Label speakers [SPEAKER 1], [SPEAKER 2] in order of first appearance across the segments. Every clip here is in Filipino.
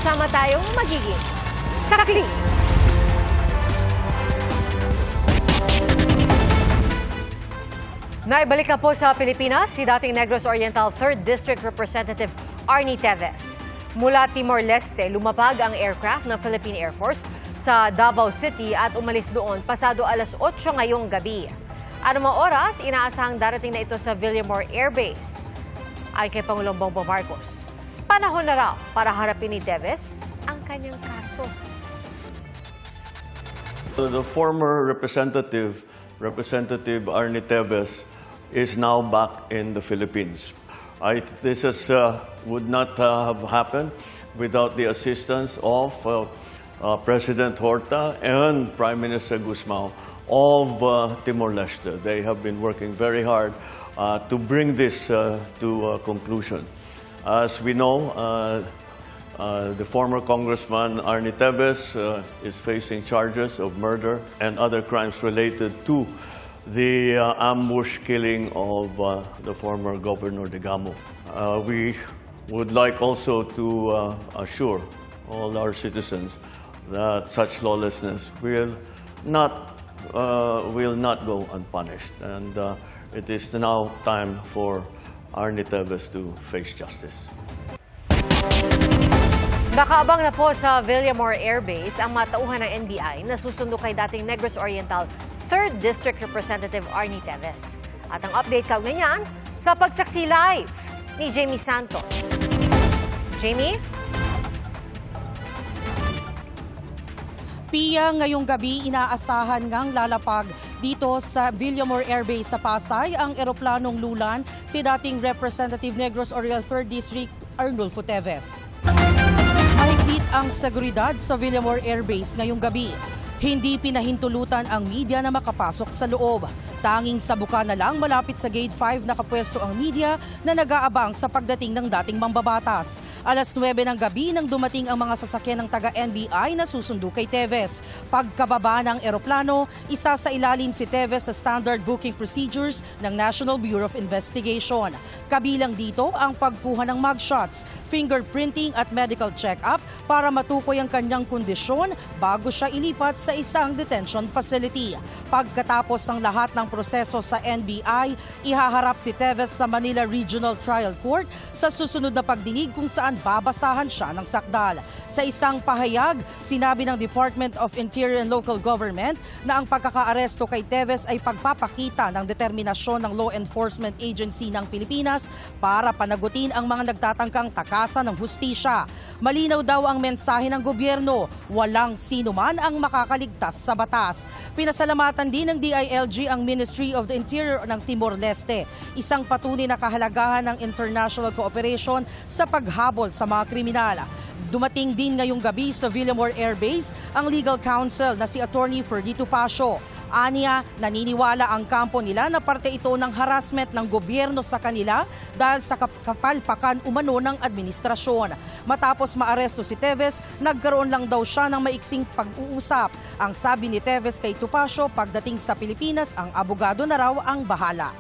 [SPEAKER 1] sama-sama tayong magiging saksi. Naibalik na po sa Pilipinas si dating Negros Oriental 3rd District Representative Arnie Teves. Mula Timor-Leste, lumapag ang aircraft ng Philippine Air Force sa Davao City at umalis doon pasado alas 8 ngayong gabi. Anumang oras, inaasahang darating na ito sa Villamor Air Base. Ay kay Pangulong Bongbong Marcos, panahon na raw para harapin ni Teves ang kanyang kaso.
[SPEAKER 2] The former Representative Arnie Teves is now back in the Philippines. This would not have happened without the assistance of President Horta and Prime Minister Gusmao of Timor-Leste. They have been working very hard to bring this to a conclusion. As we know, the former Congressman Arnie Teves is facing charges of murder and other crimes related to the ambush killing of the former Governor Digamo. We would like also to assure all our citizens that such lawlessness will not go unpunished. And it is now time for Arnie Teves to face justice.
[SPEAKER 1] Nakaabang na po sa Villamor Air Base ang matauhan ng NBI na susundo kay dating Negros Oriental 3rd District Representative Arnie Teves. At ang update kaugnay niyan sa Pagsaksi Live ni Jamie Santos. Jamie?
[SPEAKER 3] Pia, ngayong gabi inaasahan ngang lalapag dito sa Villamor Air Base sa Pasay ang eroplanong lulan si dating Representative Negros Oriental 3rd District Arnulfo Teves. Mahigpit ang seguridad sa Villamor Air Base ngayong gabi. Hindi pinahintulutan ang media na makapasok sa loob. Tanging sa buka na lang malapit sa Gate 5 nakapwesto ang media na nag-aabang sa pagdating ng dating mambabatas. Alas 9 ng gabi nang dumating ang mga sasakyan ng taga-NBI na susundo kay Teves. Pagkababa ng eroplano, isa sa ilalim si Teves sa standard booking procedures ng National Bureau of Investigation. Kabilang dito ang pagkuha ng mugshots, fingerprinting at medical check-up para matukoy ang kanyang kondisyon bago siya ilipat sa isang detention facility. Pagkatapos ng lahat ng proseso sa NBI, ihaharap si Teves sa Manila Regional Trial Court sa susunod na pagdinig kung saan babasahan siya ng sakdal. Sa isang pahayag, sinabi ng Department of Interior and Local Government na ang pagkakaaresto kay Teves ay pagpapakita ng determinasyon ng law enforcement agency ng Pilipinas para panagutin ang mga nagtatangkang takasan ng hustisya. Malinaw daw ang mensahe ng gobyerno, walang sino man ang makakaligtas sa batas. Pinasalamatan din ng DILG ang Ministry of the Interior ng Timor-Leste, isang patunay na kahalagahan ng international cooperation sa paghabol sa mga kriminal. Dumating din ngayong gabi sa Villamor Air Base ang legal counsel na si Attorney Ferdy Tupacio. Aniya, naniniwala ang kampo nila na parte ito ng harassment ng gobyerno sa kanila dahil sa kapalpakan umano ng administrasyon. Matapos maaresto si Teves, nagkaroon lang daw siya ng maiksing pag-uusap. Ang sabi ni Teves kay Tupacio, pagdating sa Pilipinas, ang abogado na raw ang bahala.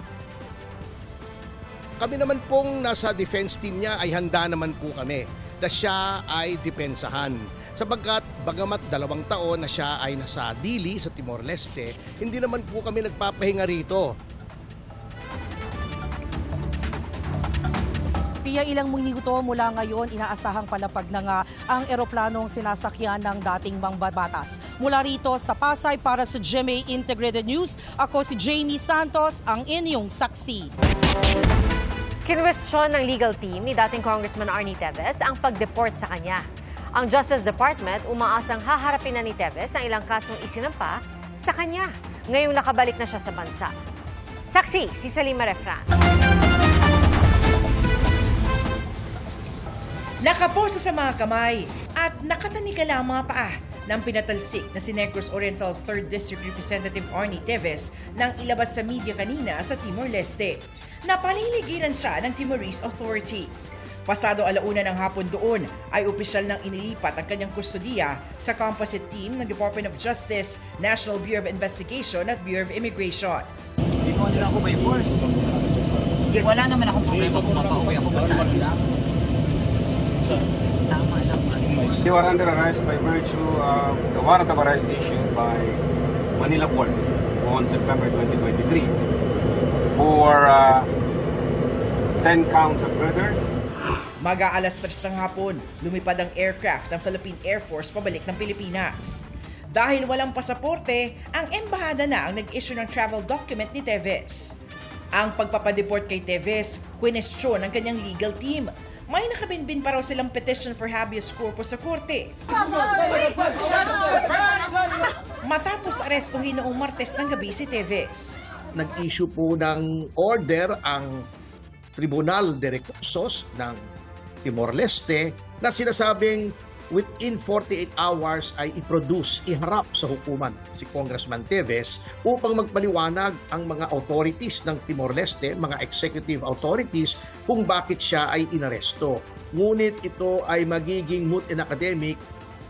[SPEAKER 4] Kami naman pong nasa defense team niya ay handa naman po kami na siya ay depensahan. Sapagkat bagamat 2 taon na siya ay nasa Dili sa Timor-Leste, hindi naman po kami nagpapahinga rito.
[SPEAKER 3] Pia, ilang minuto mula ngayon, inaasahang palapag na nga ang eroplanong sinasakyan ng dating mambabatas. Mula rito sa Pasay para sa GMA Integrated News, ako si Jamie Santos, ang inyong saksi.
[SPEAKER 1] Kinwestiyon ng legal team ni dating Congressman Arnie Teves ang pag-deport sa kanya. Ang Justice Department umaasang haharapin na ni Teves ang ilang kasong isinampa sa kanya. Ngayong nakabalik na siya sa bansa. Saksi, si Salima Refran.
[SPEAKER 5] Nakaposa sa mga kamay at nakatanikala ang mga paa ng pinatalsik na si Negros Oriental 3rd District Representative Arnie Teves nang ilabas sa media kanina sa Timor-Leste. Napaliligiran siya ng Timorese authorities. Pasado 1:00 ng hapon doon ay opisyal nang inilipat ang kanyang kustodiya sa composite team ng Department of Justice, National Bureau of Investigation at Bureau of Immigration.
[SPEAKER 6] Hindi mo nila ako by force. Wala naman akong problema kung mapauwi ako basta lang.
[SPEAKER 7] They were under arrest by virtue of the warrant of arrest issued by Manila Court on September 2023 for 10 counts of murder.
[SPEAKER 5] Mag-aalas 3 ng hapon, lumipad ang aircraft ng Philippine Air Force pabalik ng Pilipinas. Dahil walang pasaporte, ang embahada na ang nag-issue ng travel document ni Teves. Ang pagpapadeport kay Teves, kwinestyon ng kanyang legal team. May nakabinbin pa raw silang petition for habeas corpus sa korte. Matapos arestuhin noong Martes ng gabi si Teves.
[SPEAKER 4] Nag-issue po ng order ang Tribunal de Recursos ng Timor-Leste na sinasabing within 48 hours ay i-produce, iharap sa hukuman si Congressman Teves upang magpaliwanag ang mga authorities ng Timor-Leste, mga executive authorities, kung bakit siya ay inaresto. Ngunit ito ay magiging moot and academic.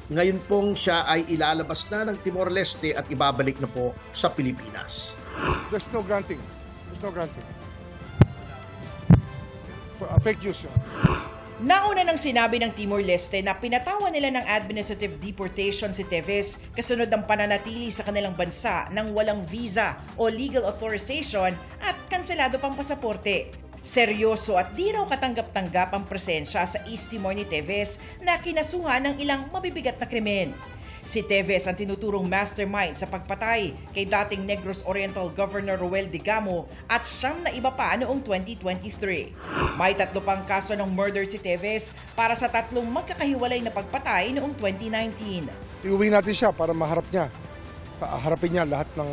[SPEAKER 4] Ngayon pong siya ay ilalabas na ng Timor-Leste at ibabalik na po sa Pilipinas.
[SPEAKER 8] There's no granting. There's no granting. Fake news yun.
[SPEAKER 5] Nauna nang sinabi ng Timor-Leste na pinatawan nila ng administrative deportation si Teves kasunod ng pananatili sa kanilang bansa ng walang visa o legal authorization at kanselado pang pasaporte. Seryoso at di raw katanggap-tanggap ang presensya sa East Timor ni Teves na kinasuhan ng ilang mabibigat na krimen. Si Teves ang tinuturong mastermind sa pagpatay kay dating Negros Oriental Governor Roel Digamo at siyam na iba pa noong 2023. May 3 pang kaso ng murder si Teves para sa 3 magkakahiwalay na pagpatay noong 2019.
[SPEAKER 8] Iuwi natin siya para maharap niya. Harapin niya lahat ng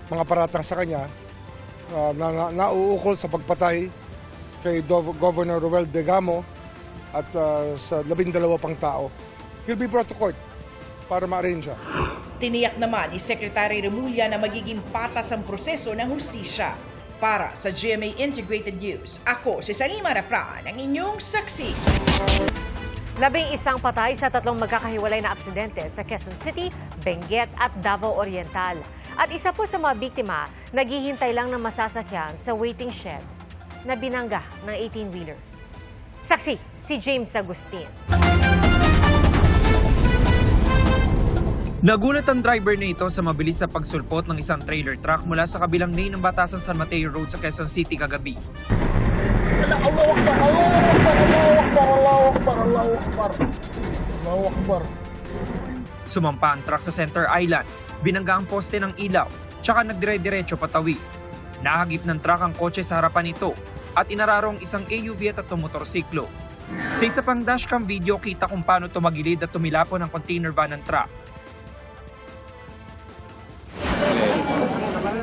[SPEAKER 8] mga paratang sa kanya na nauukol sa pagpatay kay Governor Roel Digamo at sa 12 pang tao. He'll be brought to court para ma-arrange siya.
[SPEAKER 5] Tiniyak naman ni Secretary Remulla na magiging patas ang proseso ng hustisya. Para sa GMA Integrated News, ako si Salima Rafran, ang inyong saksi.
[SPEAKER 1] 11 patay sa 3 magkakahiwalay na aksidente sa Quezon City, Benguet at Davao Oriental. At isa po sa mga biktima, naghihintay lang ng masasakyan sa waiting shed na binangga ng 18-wheeler. Saksi, si James Agustin.
[SPEAKER 9] Nagulat ang driver na ito sa mabilis na pagsulpot ng isang trailer truck mula sa kabilang lane ng Batasan San Mateo Road sa Quezon City kagabi. Sumampa ang truck sa Center Island, binangga ang poste ng ilaw, tsaka nagdire-diretso patawi. Nahagip ng truck ang kotse sa harapan nito at inararong isang AUV at 3 motorsiklo. Sa isa pang dashcam video, kita kung paano tumagilid at tumilapon ang container van ng truck.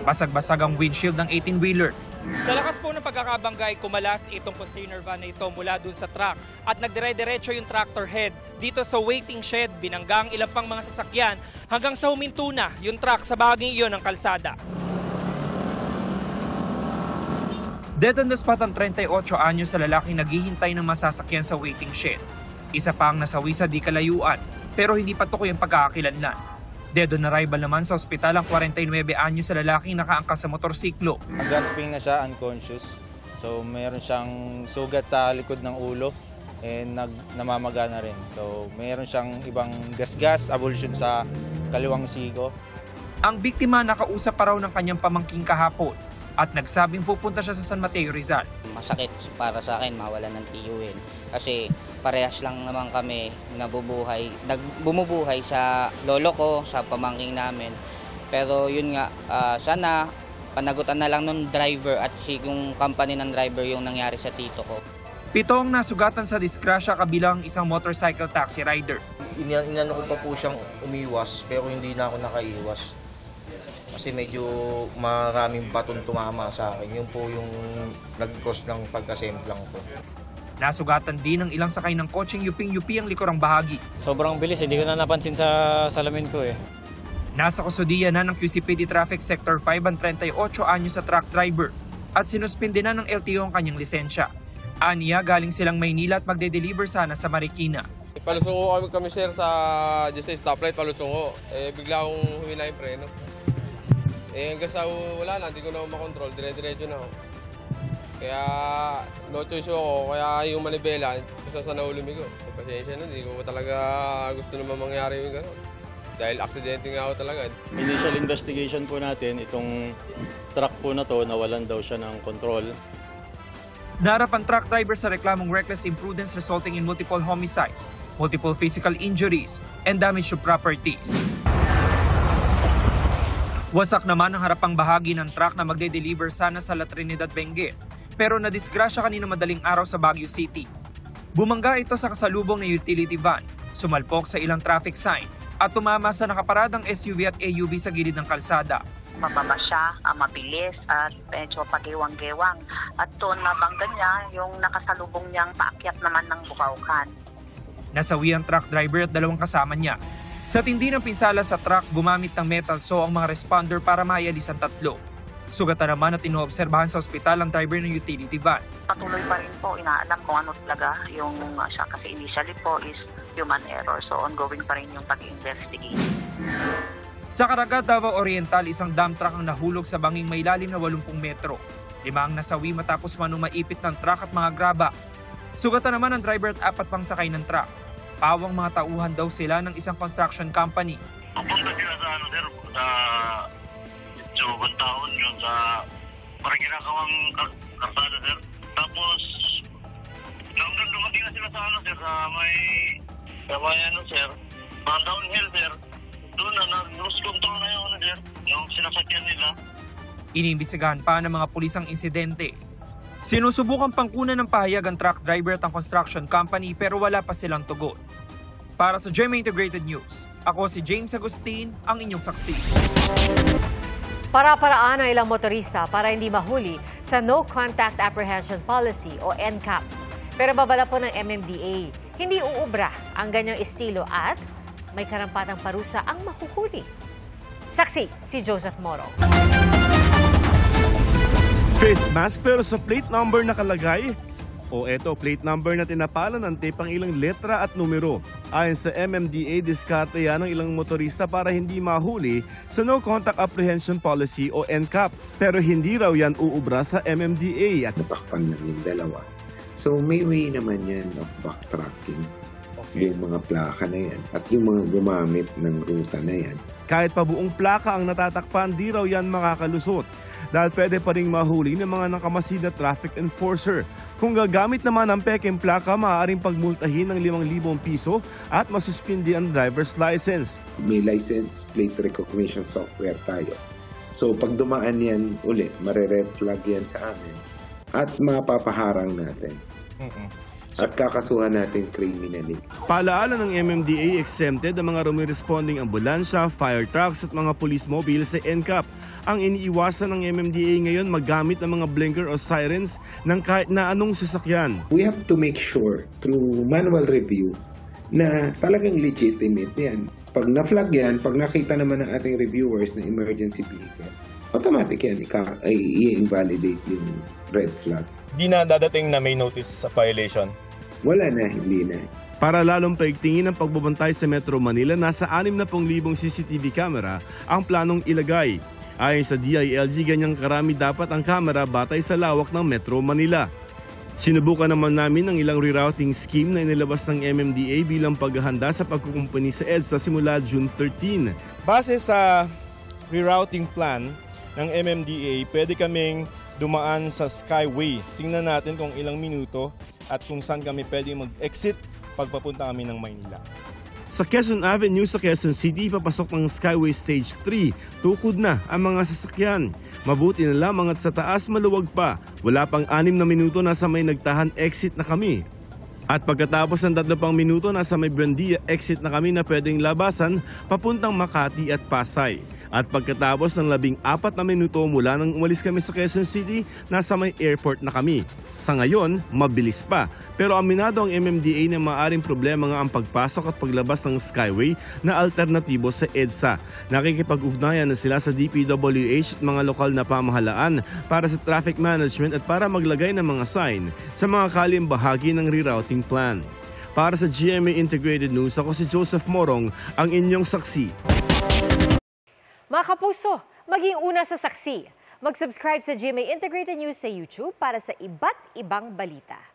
[SPEAKER 9] Basag-basag ang windshield ng 18-wheeler. Sa lakas po ng pagkakabanggay, kumalas itong container van na ito mula dun sa truck at nagdire-diretso yung tractor head. Dito sa waiting shed, binangga ang ilang pang mga sasakyan hanggang sa huminto na yung truck sa bahaging iyon ng kalsada. Dead on the spot ang 38 anyo sa lalaking naghihintay ng masasakyan sa waiting shed. Isa pa ang nasawi sa di kalayuan pero hindi pa tukoy ang pagkakakilanlan. Dead on arrival naman sa ospital ang 49 anyo sa lalaking nakaangkas sa motorsiklo.
[SPEAKER 6] Gasping na siya, unconscious. So mayroon siyang sugat sa likod ng ulo and namamaga na rin. So mayroon siyang ibang gasgas, avulsion sa kaliwang siko.
[SPEAKER 9] Ang biktima nakausap pa raw ng kanyang pamangking kahapon at nagsabing pupunta siya sa San Mateo, Rizal.
[SPEAKER 10] Masakit para sa akin mawalan ng tiyuhin kasi parehas lang naman kami bumubuhay sa lolo ko, sa pamangking namin. Pero yun nga, sana panagutan na lang ng driver at kung company ng driver yung nangyari sa tito ko.
[SPEAKER 9] 7 ang nasugatan sa disgrasya kabilang isang motorcycle taxi rider.
[SPEAKER 11] Inano ko pa po siyang umiwas pero hindi na ako nakaiwas. Kasi medyo maraming baton tumama sa akin. Yun po yung nag-cause ng pagkasemplang ko.
[SPEAKER 9] Nasugatan din ng ilang sakay ng kotseng yuping-yupi ang likurang bahagi.
[SPEAKER 12] Sobrang bilis, hindi ko na napansin sa salamin ko eh.
[SPEAKER 9] Nasa kustudiya na ng QCPD Traffic Sector 5 ang 38 anyo sa truck driver at sinuspinde na ng LTO ang kanyang lisensya. Aniya, galing silang Maynila at magde-deliver sana sa Marikina.
[SPEAKER 13] Palusungo kami sir sa stoplight, palusungo. Bigla akong humina yung preno. Hanggang sa wala lang, hindi ko na makontrol, dire-diretso na ako. Kaya no choice ako, kaya yung manibela, isa sa nahulumi ko. Pasensya na, hindi ko talaga gusto naman mangyari yung gano'n. Dahil aksidente nga ako talaga.
[SPEAKER 12] Initial investigation po natin, itong truck po na to, nawalan daw siya ng control.
[SPEAKER 9] Naharap ang truck driver sa reklamong reckless imprudence resulting in multiple homicide, multiple physical injuries, and damage to properties. Wasak naman ang harapang bahagi ng truck na magde-deliver sana sa La Trinidad, Benguet, pero nadisgrasya kanina madaling araw sa Baguio City. Bumangga ito sa kasalubong na utility van, sumalpok sa ilang traffic sign, at tumama sa nakaparadang SUV at AUV sa gilid ng kalsada.
[SPEAKER 14] Mababa siya, mabilis at medyo pagiwang-gewang. At doon nabangga niya yung nakasalubong niyang paakyat naman ng bukawkan.
[SPEAKER 9] Nasawi ang truck driver at dalawang kasama niya. Sa tindi ng pinsala sa truck, gumamit ng metal saw ang mga responder para maialis ang tatlo. Sugatan naman at inoobserbahan sa ospital ang driver ng utility van.
[SPEAKER 14] Patuloy pa rin po, inaalam kung ano talaga yung siya kasi initially po is human error. So ongoing pa rin yung pag-investigate.
[SPEAKER 9] Sa Caraga, Davao Oriental, isang dump truck ang nahulog sa banging may lalim na 80 metro. 5 ang nasawi matapos maipit ng truck at mga graba. Sugatan naman ang driver at 4 pang sakay ng truck. Pawang mga tauhan daw sila ng isang construction company.
[SPEAKER 15] Papunta sila sa sir, sa taon yun sa parang ginagawang karsada sir. Tapos hanggang dumating na sila sa sir, sa may sir, mga downhill sir. Doon na lose control na yun sir, yung sinasakyan nila.
[SPEAKER 9] Iniimbestigahan pa ng mga pulis ang insidente. Sinusubukan pangkunan ng pahayag ang truck driver at ang construction company pero wala pa silang tugon. Para sa GMA Integrated News, ako si James Agustin, ang inyong saksi.
[SPEAKER 1] Para-paraan ang ilang motorista para hindi mahuli sa No Contact Apprehension Policy o NCAP. Pero babala po ng MMDA, hindi uubra ang ganyang estilo at may karampatang parusa ang mahuhuli. Saksi si Joseph Moro.
[SPEAKER 16] Face mask pero sa plate number nakalagay o eto plate number na tinapalan ng tape ang ilang letra at numero. Ayon sa MMDA, diskarte yan ng ilang motorista para hindi mahuli sa No Contact Apprehension Policy o NCAP. Pero hindi raw yan uubra sa MMDA.
[SPEAKER 17] At natakpan namin dalawa. So may way naman yan of backtracking. Okay. Yung mga plaka na yan at yung mga gumamit ng ruta na yan.
[SPEAKER 16] Kahit pa buong plaka ang natatakpan, di raw yan makakalusot. Dahil pwede pa rin mahuli ng mga nakamasid na traffic enforcer. Kung gagamit naman ng pekeng plaka, maaaring pagmultahin ng 5,000 piso at masuspindi ang driver's license.
[SPEAKER 17] May license plate recognition software tayo. So pag dumaan yan ulit, mare-red flag yan sa amin at mapapaharang natin. At kakasuhan natin criminally.
[SPEAKER 16] Paalaala ng MMDA, exempted ang mga rumiresponding ambulansya, fire trucks at mga police mobile sa NCAP. Ang iniiwasan ng MMDA ngayon magamit ng mga blinker o sirens ng kahit na anong sasakyan.
[SPEAKER 17] We have to make sure through manual review na talagang legitimate yan. Pag na-flag yan, pag nakita naman ng ating reviewers na emergency vehicle, automatic yan, i-invalidate yung red flag.
[SPEAKER 16] Di na dadating na may notice sa violation?
[SPEAKER 17] Wala na, hindi na.
[SPEAKER 16] Para lalong paigtingin ang pagbabantay sa Metro Manila, nasa 60,000 CCTV camera ang planong ilagay. Ayon sa DILG, ganyang karami dapat ang camera batay sa lawak ng Metro Manila. Sinubukan naman namin ang ilang rerouting scheme na inilabas ng MMDA bilang paghahanda sa pagkukumpani sa EDSA simula June 13. Base sa rerouting plan ng MMDA, pwede kaming dumaan sa Skyway. Tingnan natin kung ilang minuto at kung saan kami pwede mag-exit pagpapunta kami ng Maynila. Sa Quezon Avenue sa Quezon City, papasok ng Skyway Stage 3. Tukod na ang mga sasakyan. Mabuti na lamang at sa taas maluwag pa. Wala pang 6 na minuto nasa may nagtahan exit na kami. At pagkatapos ng 3 pang minuto, nasa may Buendia exit na kami na pwedeng labasan papuntang Makati at Pasay. At pagkatapos ng 14 na minuto mula nang umalis kami sa Quezon City, nasa may airport na kami. Sa ngayon, mabilis pa. Pero aminado ang MMDA na maaaring problema nga ang pagpasok at paglabas ng Skyway na alternatibo sa EDSA. Nakikipag-ugnayan na sila sa DPWH at mga lokal na pamahalaan para sa traffic management at para maglagay ng mga sign sa mga kaling bahagi ng rerouting plan. Para sa GMA Integrated News, ako si Joseph Morong, ang inyong saksi.
[SPEAKER 1] Mga kapuso, maging una sa saksi. Mag-subscribe sa GMA Integrated News sa YouTube para sa iba't ibang balita.